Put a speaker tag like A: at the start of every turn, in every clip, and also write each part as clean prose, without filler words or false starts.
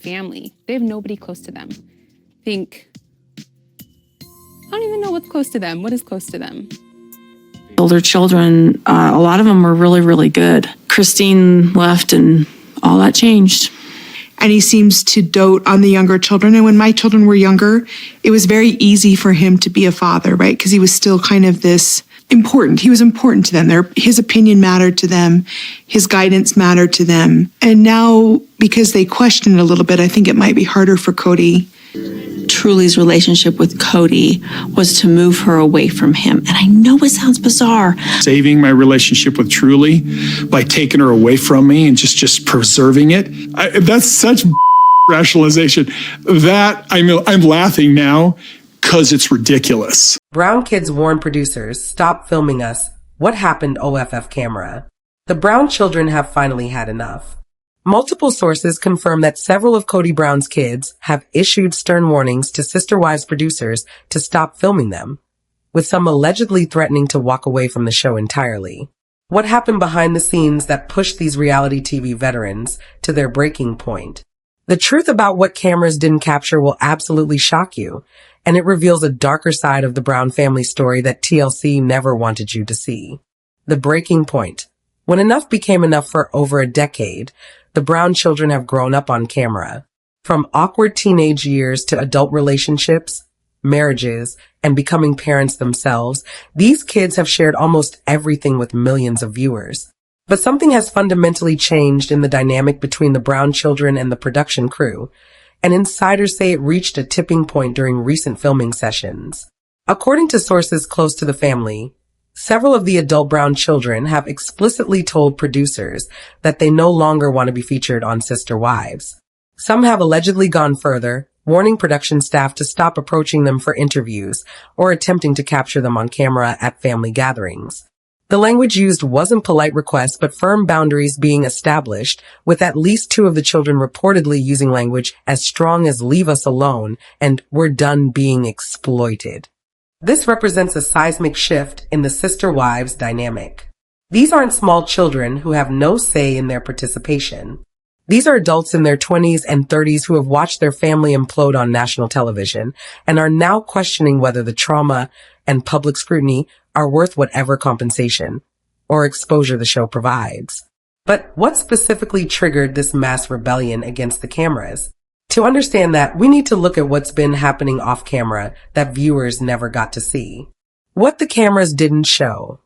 A: family. They have nobody close to them. I don't even know what's close to them. What is close to them?
B: Older children, a lot of them were really, really good. Christine left and all that changed.
C: And he seems to dote on the younger children. And when my children were younger, it was very easy for him to be a father, right? Because he was still kind of this important. He was important to them. His opinion mattered to them. His guidance mattered to them. And now, because they question it a little bit, I think it might be harder for Kody.
B: Truly's relationship with Kody was to move her away from him. And I know it sounds bizarre.
D: Saving my relationship with Truly by taking her away from me and just preserving it. That's such rationalization that I'm laughing now because it's ridiculous.
E: Brown kids warn producers, stop filming us. What happened, OFF camera? The Brown children have finally had enough. Multiple sources confirm that several of Kody Brown's kids have issued stern warnings to Sister Wives producers to stop filming them, with some allegedly threatening to walk away from the show entirely. What happened behind the scenes that pushed these reality TV veterans to their breaking point? The truth about what cameras didn't capture will absolutely shock you, and it reveals a darker side of the Brown family story that TLC never wanted you to see. The breaking point. When enough became enough for over a decade, the Brown children have grown up on camera. From awkward teenage years to adult relationships, marriages, and becoming parents themselves, these kids have shared almost everything with millions of viewers. But something has fundamentally changed in the dynamic between the Brown children and the production crew, and insiders say it reached a tipping point during recent filming sessions. According to sources close to the family, several of the adult Brown children have explicitly told producers that they no longer want to be featured on Sister Wives. Some have allegedly gone further, warning production staff to stop approaching them for interviews or attempting to capture them on camera at family gatherings. The language used wasn't polite requests, but firm boundaries being established, with at least two of the children reportedly using language as strong as "leave us alone" and "we're done being exploited." This represents a seismic shift in the Sister Wives dynamic. These aren't small children who have no say in their participation. These are adults in their 20s and 30s who have watched their family implode on national television and are now questioning whether the trauma and public scrutiny are worth whatever compensation or exposure the show provides. But what specifically triggered this mass rebellion against the cameras? To understand that, we need to look at what's been happening off camera that viewers never got to see. What the cameras didn't show.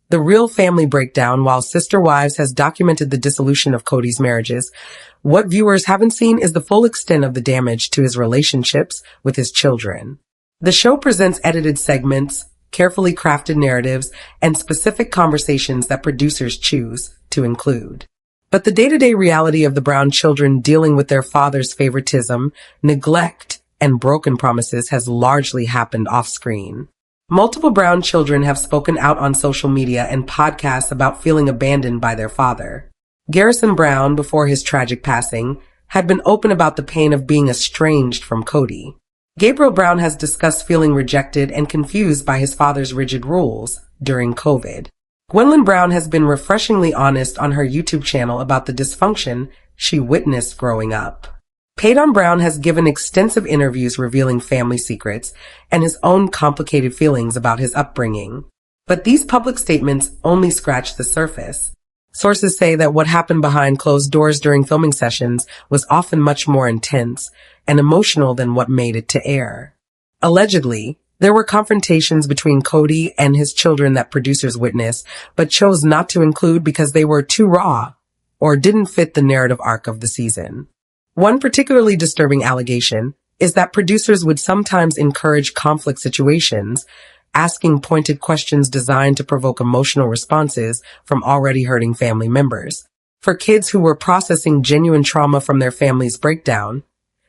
E: The real family breakdown. While Sister Wives has documented the dissolution of Kody's marriages, what viewers haven't seen is the full extent of the damage to his relationships with his children. The show presents edited segments, carefully crafted narratives, and specific conversations that producers choose to include. But the day-to-day reality of the Brown children dealing with their father's favoritism, neglect, and broken promises has largely happened off-screen. Multiple Brown children have spoken out on social media and podcasts about feeling abandoned by their father. Garrison Brown, before his tragic passing, had been open about the pain of being estranged from Kody. Gabriel Brown has discussed feeling rejected and confused by his father's rigid rules during COVID. Gwendlyn Brown has been refreshingly honest on her YouTube channel about the dysfunction she witnessed growing up. Paedon Brown has given extensive interviews revealing family secrets and his own complicated feelings about his upbringing. But these public statements only scratch the surface. Sources say that what happened behind closed doors during filming sessions was often much more intense and emotional than what made it to air. Allegedly, there were confrontations between Kody and his children that producers witnessed, but chose not to include because they were too raw or didn't fit the narrative arc of the season. One particularly disturbing allegation is that producers would sometimes encourage conflict situations, asking pointed questions designed to provoke emotional responses from already hurting family members. For kids who were processing genuine trauma from their family's breakdown,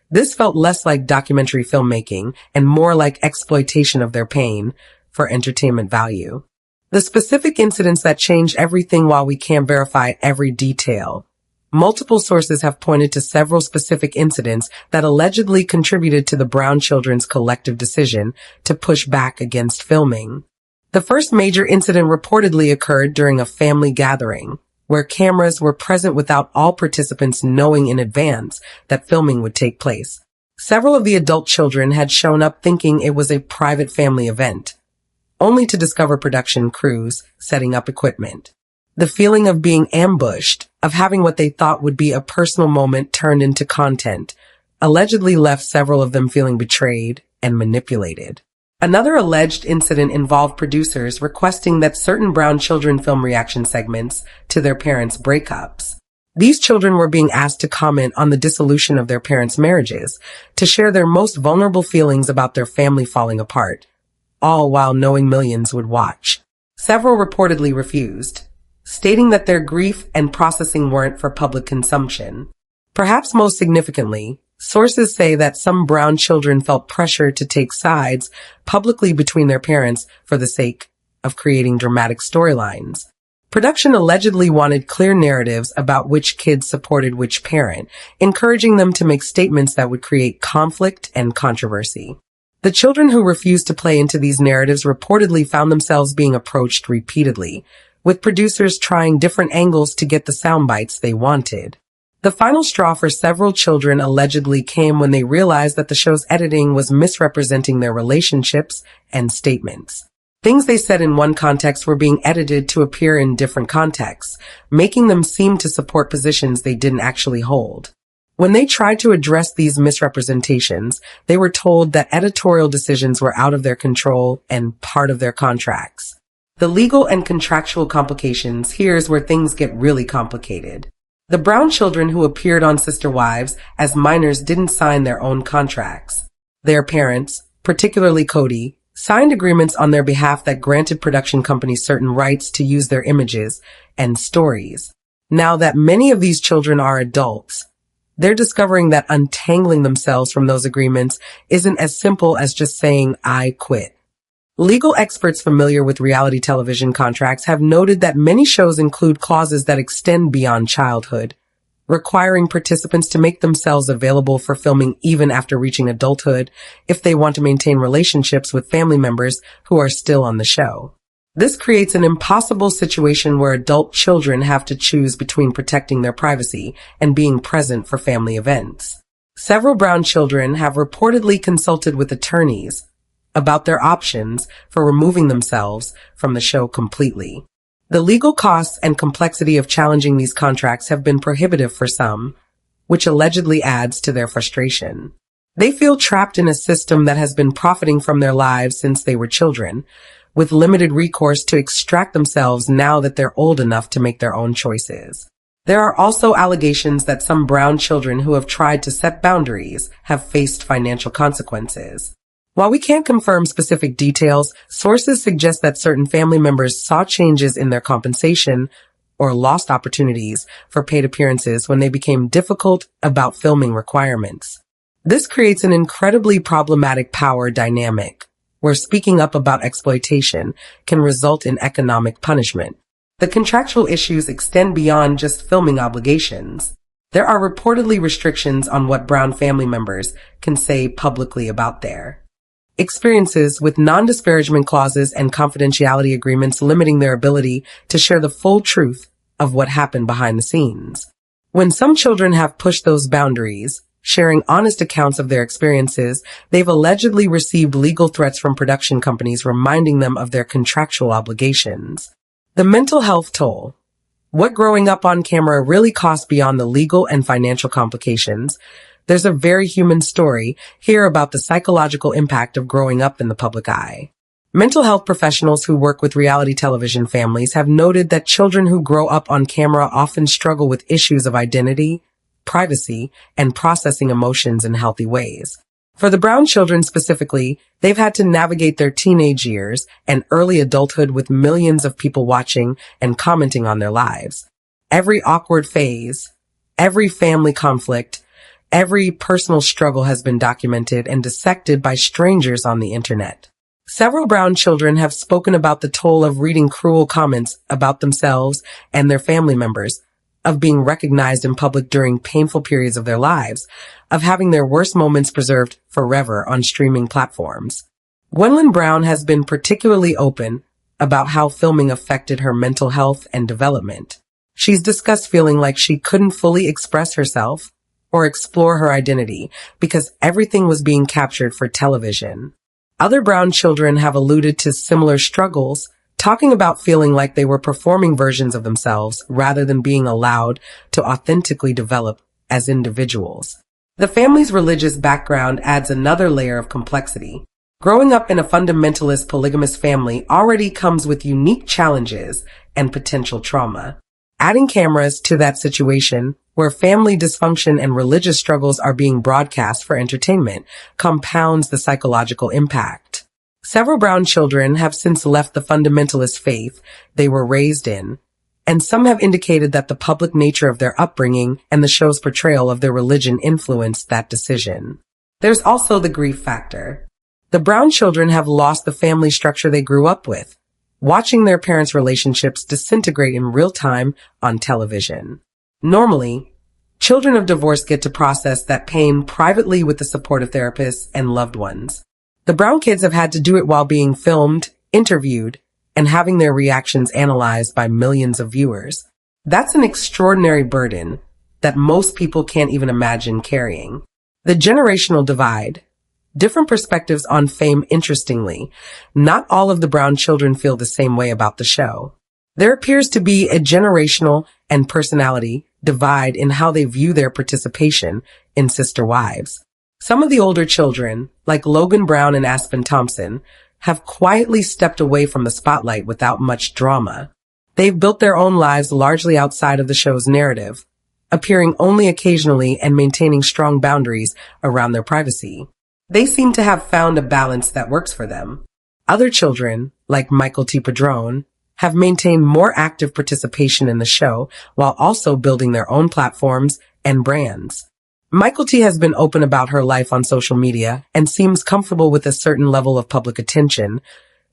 E: this felt less like documentary filmmaking and more like exploitation of their pain for entertainment value. The specific incidents that changed everything, while we can't verify every detail, multiple sources have pointed to several specific incidents that allegedly contributed to the Brown children's collective decision to push back against filming. The first major incident reportedly occurred during a family gathering. where cameras were present without all participants knowing in advance that filming would take place. Several of the adult children had shown up thinking it was a private family event, only to discover production crews setting up equipment. The feeling of being ambushed, of having what they thought would be a personal moment turned into content, allegedly left several of them feeling betrayed and manipulated. Another alleged incident involved producers requesting that certain Brown children film reaction segments to their parents' breakups. These children were being asked to comment on the dissolution of their parents' marriages, to share their most vulnerable feelings about their family falling apart, all while knowing millions would watch. Several reportedly refused, stating that their grief and processing weren't for public consumption. Perhaps most significantly, sources say that some Brown children felt pressure to take sides publicly between their parents for the sake of creating dramatic storylines. Production allegedly wanted clear narratives about which kids supported which parent, encouraging them to make statements that would create conflict and controversy. The children who refused to play into these narratives reportedly found themselves being approached repeatedly, with producers trying different angles to get the sound bites they wanted. The final straw for several children allegedly came when they realized that the show's editing was misrepresenting their relationships and statements. Things they said in one context were being edited to appear in different contexts, making them seem to support positions they didn't actually hold. When they tried to address these misrepresentations, they were told that editorial decisions were out of their control and part of their contracts. The legal and contractual complications, here's where things get really complicated. The Brown children who appeared on Sister Wives as minors didn't sign their own contracts. Their parents, particularly Kody, signed agreements on their behalf that granted production companies certain rights to use their images and stories. Now that many of these children are adults, they're discovering that untangling themselves from those agreements isn't as simple as just saying, "I quit." Legal experts familiar with reality television contracts have noted that many shows include clauses that extend beyond childhood, requiring participants to make themselves available for filming even after reaching adulthood if they want to maintain relationships with family members who are still on the show. This creates an impossible situation where adult children have to choose between protecting their privacy and being present for family events. Several Brown children have reportedly consulted with attorneys about their options for removing themselves from the show completely. The legal costs and complexity of challenging these contracts have been prohibitive for some, which allegedly adds to their frustration. They feel trapped in a system that has been profiting from their lives since they were children, with limited recourse to extract themselves now that they're old enough to make their own choices. There are also allegations that some Brown children who have tried to set boundaries have faced financial consequences. While we can't confirm specific details, sources suggest that certain family members saw changes in their compensation or lost opportunities for paid appearances when they became difficult about filming requirements. This creates an incredibly problematic power dynamic, where speaking up about exploitation can result in economic punishment. The contractual issues extend beyond just filming obligations. There are reportedly restrictions on what Brown family members can say publicly about their experiences, with non-disparagement clauses and confidentiality agreements limiting their ability to share the full truth of what happened behind the scenes. When some children have pushed those boundaries, sharing honest accounts of their experiences, they've allegedly received legal threats from production companies reminding them of their contractual obligations. The mental health toll. What growing up on camera really costs beyond the legal and financial complications. There's a very human story here about the psychological impact of growing up in the public eye. Mental health professionals who work with reality television families have noted that children who grow up on camera often struggle with issues of identity, privacy, and processing emotions in healthy ways. For the Brown children specifically, they've had to navigate their teenage years and early adulthood with millions of people watching and commenting on their lives. Every awkward phase, every family conflict, every personal struggle has been documented and dissected by strangers on the internet. Several Brown children have spoken about the toll of reading cruel comments about themselves and their family members, of being recognized in public during painful periods of their lives, of having their worst moments preserved forever on streaming platforms. Gwendlyn Brown has been particularly open about how filming affected her mental health and development. She's discussed feeling like she couldn't fully express herself or explore her identity because everything was being captured for television. Other Brown children have alluded to similar struggles, talking about feeling like they were performing versions of themselves rather than being allowed to authentically develop as individuals. The family's religious background adds another layer of complexity. Growing up in a fundamentalist polygamous family already comes with unique challenges and potential trauma. Adding cameras to that situation, where family dysfunction and religious struggles are being broadcast for entertainment, compounds the psychological impact. Several Brown children have since left the fundamentalist faith they were raised in, and some have indicated that the public nature of their upbringing and the show's portrayal of their religion influenced that decision. There's also the grief factor. The Brown children have lost the family structure they grew up with, watching their parents' relationships disintegrate in real time on television. Normally, children of divorce get to process that pain privately with the support of therapists and loved ones. The Brown kids have had to do it while being filmed, interviewed, and having their reactions analyzed by millions of viewers. That's an extraordinary burden that most people can't even imagine carrying. The generational divide. Different perspectives on fame. Interestingly, not all of the Brown children feel the same way about the show. There appears to be a generational and personality divide in how they view their participation in Sister Wives. Some of the older children, like Logan Brown and Aspen Thompson, have quietly stepped away from the spotlight without much drama. They've built their own lives largely outside of the show's narrative, appearing only occasionally and maintaining strong boundaries around their privacy. They seem to have found a balance that works for them. Other children, like Michael T. Paedon, have maintained more active participation in the show while also building their own platforms and brands. Michael T. has been open about her life on social media and seems comfortable with a certain level of public attention,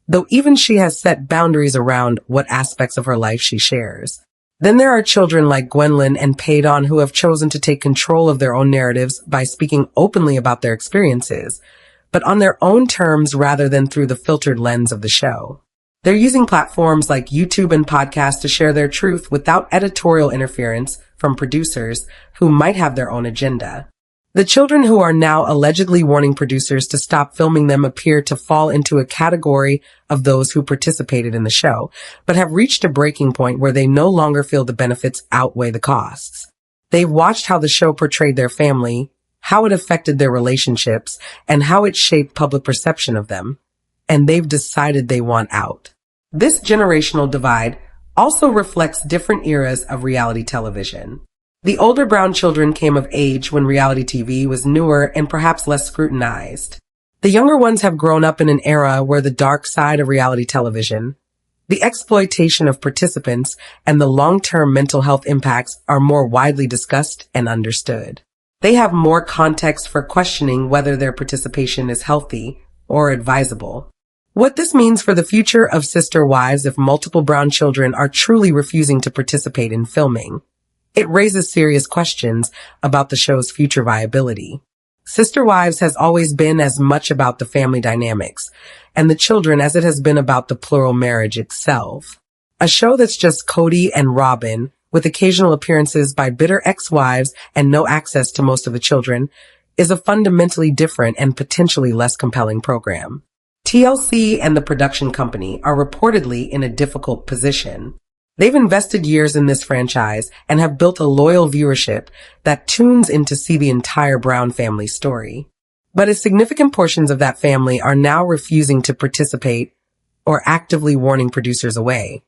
E: though even she has set boundaries around what aspects of her life she shares. Then there are children like Gwendlyn and Paedon who have chosen to take control of their own narratives by speaking openly about their experiences, but on their own terms rather than through the filtered lens of the show. They're using platforms like YouTube and podcasts to share their truth without editorial interference from producers who might have their own agenda. The children who are now allegedly warning producers to stop filming them appear to fall into a category of those who participated in the show, but have reached a breaking point where they no longer feel the benefits outweigh the costs. They've watched how the show portrayed their family, how it affected their relationships, and how it shaped public perception of them, and they've decided they want out. This generational divide also reflects different eras of reality television. The older Brown children came of age when reality TV was newer and perhaps less scrutinized. The younger ones have grown up in an era where the dark side of reality television, the exploitation of participants, and the long-term mental health impacts are more widely discussed and understood. They have more context for questioning whether their participation is healthy or advisable. What this means for the future of Sister Wives if multiple Brown children are truly refusing to participate in filming. It raises serious questions about the show's future viability. Sister Wives has always been as much about the family dynamics and the children as it has been about the plural marriage itself. A show that's just Kody and Robin, with occasional appearances by bitter ex-wives and no access to most of the children, is a fundamentally different and potentially less compelling program. TLC and the production company are reportedly in a difficult position. They've invested years in this franchise and have built a loyal viewership that tunes in to see the entire Brown family story. But as significant portions of that family are now refusing to participate or actively warning producers away,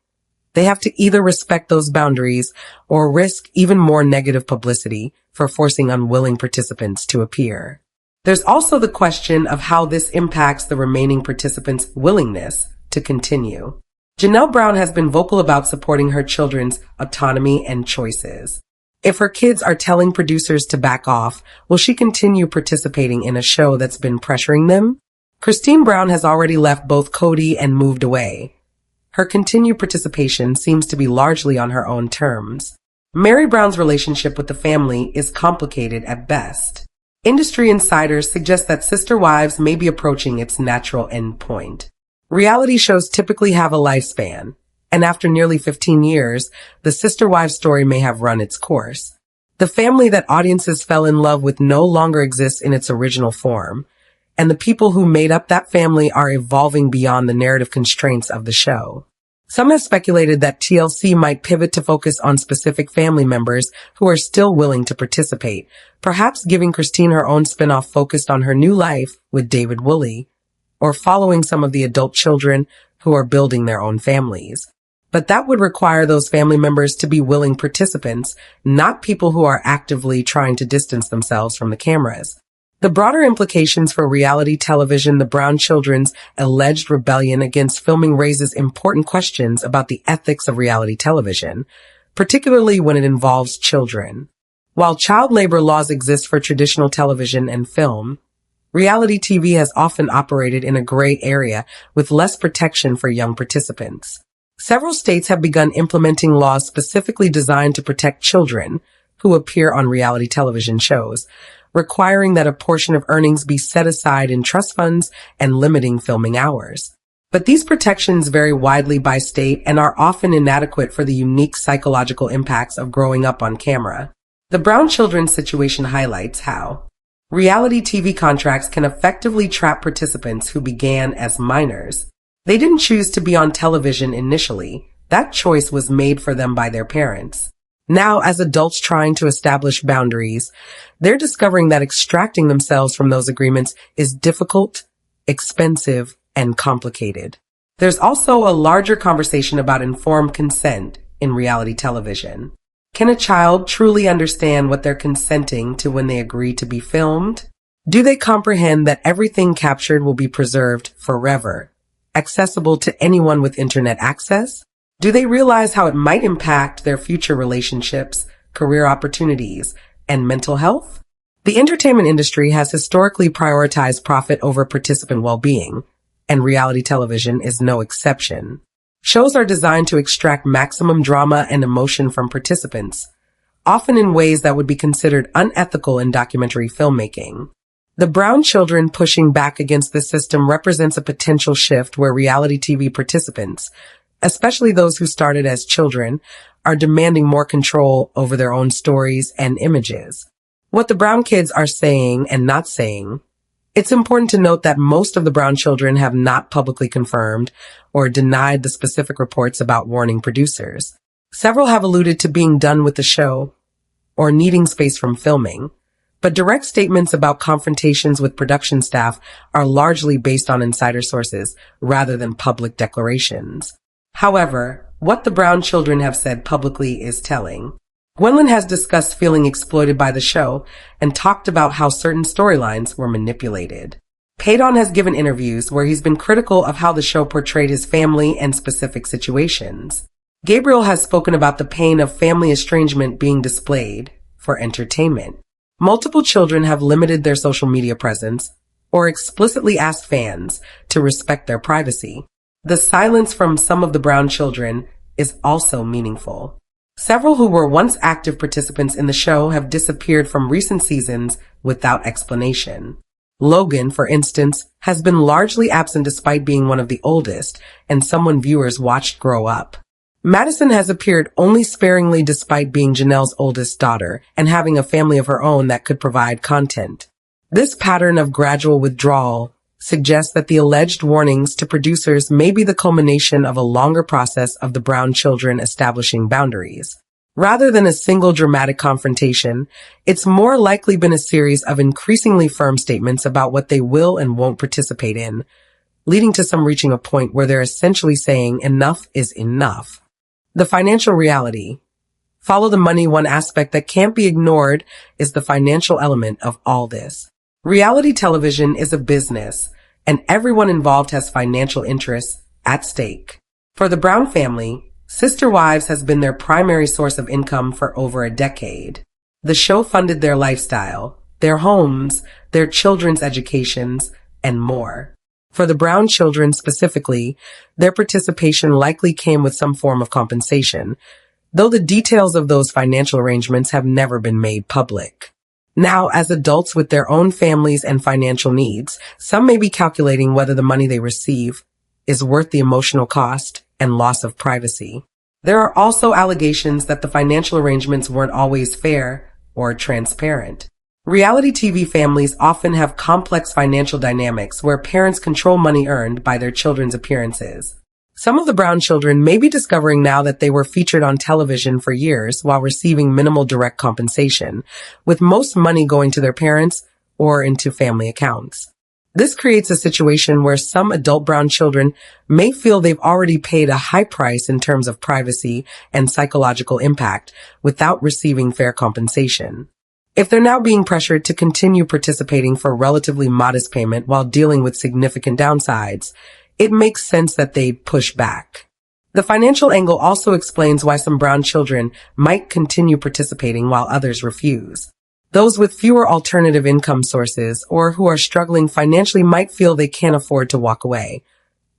E: they have to either respect those boundaries or risk even more negative publicity for forcing unwilling participants to appear. There's also the question of how this impacts the remaining participants' willingness to continue. Janelle Brown has been vocal about supporting her children's autonomy and choices. If her kids are telling producers to back off, will she continue participating in a show that's been pressuring them? Christine Brown has already left both Kody and moved away. Her continued participation seems to be largely on her own terms. Mary Brown's relationship with the family is complicated at best. Industry insiders suggest that Sister Wives may be approaching its natural endpoint. Reality shows typically have a lifespan, And after nearly 15 years, the sister wives story may have run its course. The family that audiences fell in love with no longer exists in its original form, and the people who made up that family are evolving beyond the narrative constraints of the show. Some have speculated that TLC might pivot to focus on specific family members who are still willing to participate, perhaps giving Christine her own spin-off focused on her new life with David Woolley, or following some of the adult children who are building their own families. But that would require those family members to be willing participants, not people who are actively trying to distance themselves from the cameras. The broader implications for reality television, the Brown children's alleged rebellion against filming, raises important questions about the ethics of reality television, particularly when it involves children. While child labor laws exist for traditional television and film, reality TV has often operated in a gray area with less protection for young participants. Several states have begun implementing laws specifically designed to protect children who appear on reality television shows, requiring that a portion of earnings be set aside in trust funds and limiting filming hours. But these protections vary widely by state and are often inadequate for the unique psychological impacts of growing up on camera. The Brown children's situation highlights how reality TV contracts can effectively trap participants who began as minors. They didn't choose to be on television initially. That choice was made for them by their parents. Now, as adults trying to establish boundaries, they're discovering that extracting themselves from those agreements is difficult, expensive, and complicated. There's also a larger conversation about informed consent in reality television. Can a child truly understand what they're consenting to when they agree to be filmed? Do they comprehend that everything captured will be preserved forever, accessible to anyone with internet access? Do they realize how it might impact their future relationships, career opportunities, and mental health? The entertainment industry has historically prioritized profit over participant well-being, and reality television is no exception. Shows are designed to extract maximum drama and emotion from participants, often in ways that would be considered unethical in documentary filmmaking. The Brown children pushing back against this system represents a potential shift where reality TV participants, especially those who started as children, are demanding more control over their own stories and images. What the Brown kids are saying and not saying. It's important to note that most of the Brown children have not publicly confirmed or denied the specific reports about warning producers. Several have alluded to being done with the show or needing space from filming, but direct statements about confrontations with production staff are largely based on insider sources rather than public declarations. However, what the Brown children have said publicly is telling. Gwendlyn has discussed feeling exploited by the show and talked about how certain storylines were manipulated. Paedon has given interviews where he's been critical of how the show portrayed his family and specific situations. Gabriel has spoken about the pain of family estrangement being displayed for entertainment. Multiple children have limited their social media presence or explicitly asked fans to respect their privacy. The silence from some of the Brown children is also meaningful. Several who were once active participants in the show have disappeared from recent seasons without explanation. Logan, for instance, has been largely absent despite being one of the oldest and someone viewers watched grow up. Madison has appeared only sparingly despite being Janelle's oldest daughter and having a family of her own that could provide content. This pattern of gradual withdrawal suggests that the alleged warnings to producers may be the culmination of a longer process of the Brown children establishing boundaries. Rather than a single dramatic confrontation, it's more likely been a series of increasingly firm statements about what they will and won't participate in, leading to some reaching a point where they're essentially saying enough is enough. The financial reality. Follow the money. One aspect that can't be ignored is the financial element of all this. Reality television is a business, and everyone involved has financial interests at stake. For the Brown family, Sister Wives has been their primary source of income for over a decade. The show funded their lifestyle, their homes, their children's educations, and more. For the Brown children specifically, their participation likely came with some form of compensation, though the details of those financial arrangements have never been made public. Now, as adults with their own families and financial needs, some may be calculating whether the money they receive is worth the emotional cost and loss of privacy. There are also allegations that the financial arrangements weren't always fair or transparent. Reality TV families often have complex financial dynamics where parents control money earned by their children's appearances. Some of the Brown children may be discovering now that they were featured on television for years while receiving minimal direct compensation, with most money going to their parents or into family accounts. This creates a situation where some adult Brown children may feel they've already paid a high price in terms of privacy and psychological impact without receiving fair compensation. If they're now being pressured to continue participating for a relatively modest payment while dealing with significant downsides, it makes sense that they'd push back. The financial angle also explains why some Brown children might continue participating while others refuse. Those with fewer alternative income sources or who are struggling financially might feel they can't afford to walk away,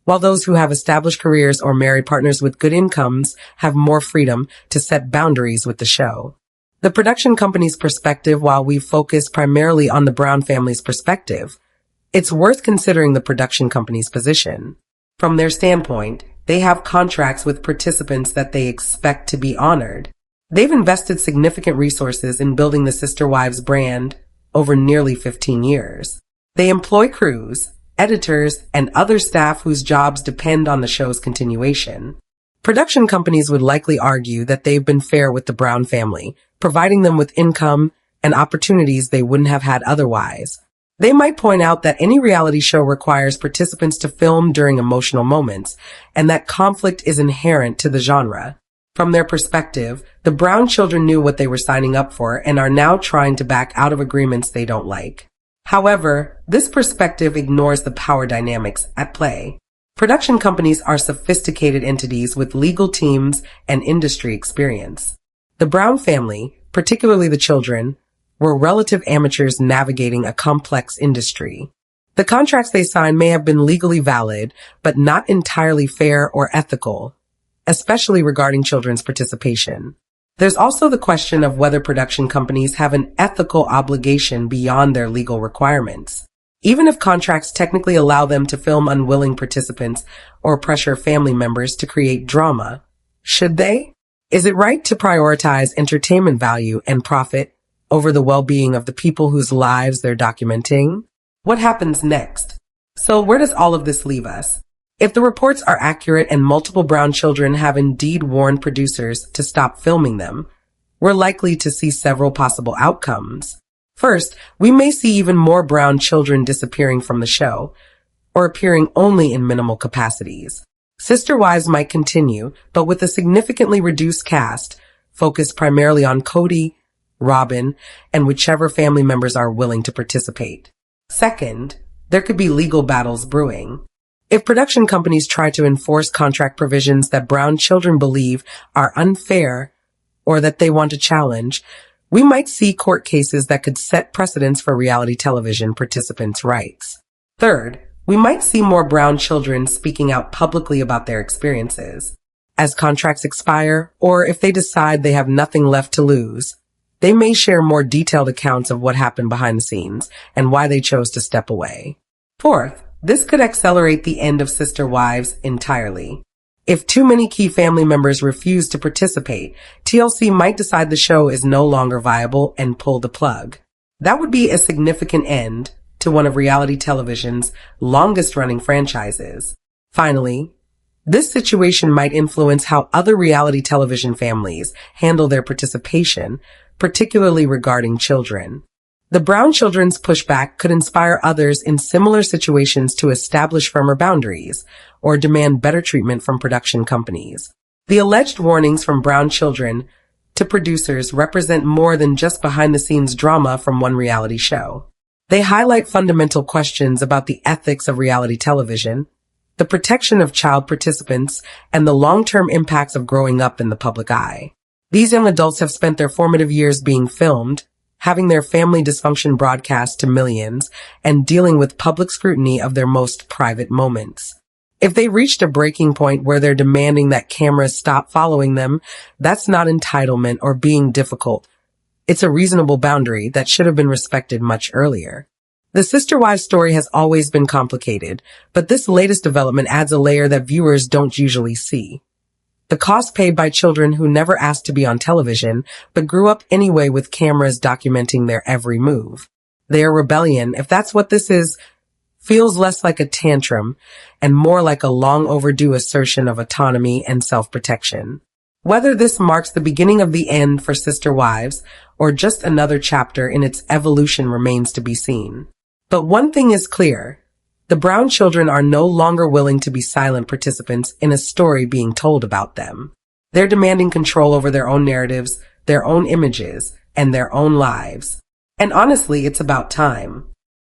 E: while those who have established careers or married partners with good incomes have more freedom to set boundaries with the show. The production company's perspective, while we focus primarily on the Brown family's perspective, it's worth considering the production company's position. From their standpoint, they have contracts with participants that they expect to be honored. They've invested significant resources in building the Sister Wives brand over nearly 15 years. They employ crews, editors, and other staff whose jobs depend on the show's continuation. Production companies would likely argue that they've been fair with the Brown family, providing them with income and opportunities they wouldn't have had otherwise. They might point out that any reality show requires participants to film during emotional moments, and that conflict is inherent to the genre. From their perspective, the Brown children knew what they were signing up for and are now trying to back out of agreements they don't like. However, this perspective ignores the power dynamics at play. Production companies are sophisticated entities with legal teams and industry experience. The Brown family, particularly the children, were relative amateurs navigating a complex industry. The contracts they signed may have been legally valid, but not entirely fair or ethical, especially regarding children's participation. There's also the question of whether production companies have an ethical obligation beyond their legal requirements. Even if contracts technically allow them to film unwilling participants or pressure family members to create drama, should they? Is it right to prioritize entertainment value and profit over the well-being of the people whose lives they're documenting? What happens next? So where does all of this leave us? If the reports are accurate and multiple Brown children have indeed warned producers to stop filming them, we're likely to see several possible outcomes. First, we may see even more Brown children disappearing from the show, or appearing only in minimal capacities. Sister Wives might continue, but with a significantly reduced cast, focused primarily on Kody, Robin, and whichever family members are willing to participate. Second, there could be legal battles brewing. If production companies try to enforce contract provisions that Brown children believe are unfair or that they want to challenge, we might see court cases that could set precedents for reality television participants' rights. Third, we might see more Brown children speaking out publicly about their experiences. As contracts expire, or if they decide they have nothing left to lose, they may share more detailed accounts of what happened behind the scenes and why they chose to step away. Fourth, this could accelerate the end of Sister Wives entirely. If too many key family members refuse to participate, TLC might decide the show is no longer viable and pull the plug. That would be a significant end to one of reality television's longest-running franchises. Finally, this situation might influence how other reality television families handle their participation, particularly regarding children. The Brown children's pushback could inspire others in similar situations to establish firmer boundaries or demand better treatment from production companies. The alleged warnings from Brown children to producers represent more than just behind-the-scenes drama from one reality show. They highlight fundamental questions about the ethics of reality television, the protection of child participants, and the long-term impacts of growing up in the public eye. These young adults have spent their formative years being filmed, having their family dysfunction broadcast to millions, and dealing with public scrutiny of their most private moments. If they reached a breaking point where they're demanding that cameras stop following them, that's not entitlement or being difficult. It's a reasonable boundary that should have been respected much earlier. The sister wives story has always been complicated, but this latest development adds a layer that viewers don't usually see. The cost paid by children who never asked to be on television, but grew up anyway with cameras documenting their every move. Their rebellion, if that's what this is, feels less like a tantrum and more like a long overdue assertion of autonomy and self-protection. Whether this marks the beginning of the end for Sister Wives or just another chapter in its evolution remains to be seen. But one thing is clear. The Brown children are no longer willing to be silent participants in a story being told about them. They're demanding control over their own narratives, their own images, and their own lives. And honestly, it's about time.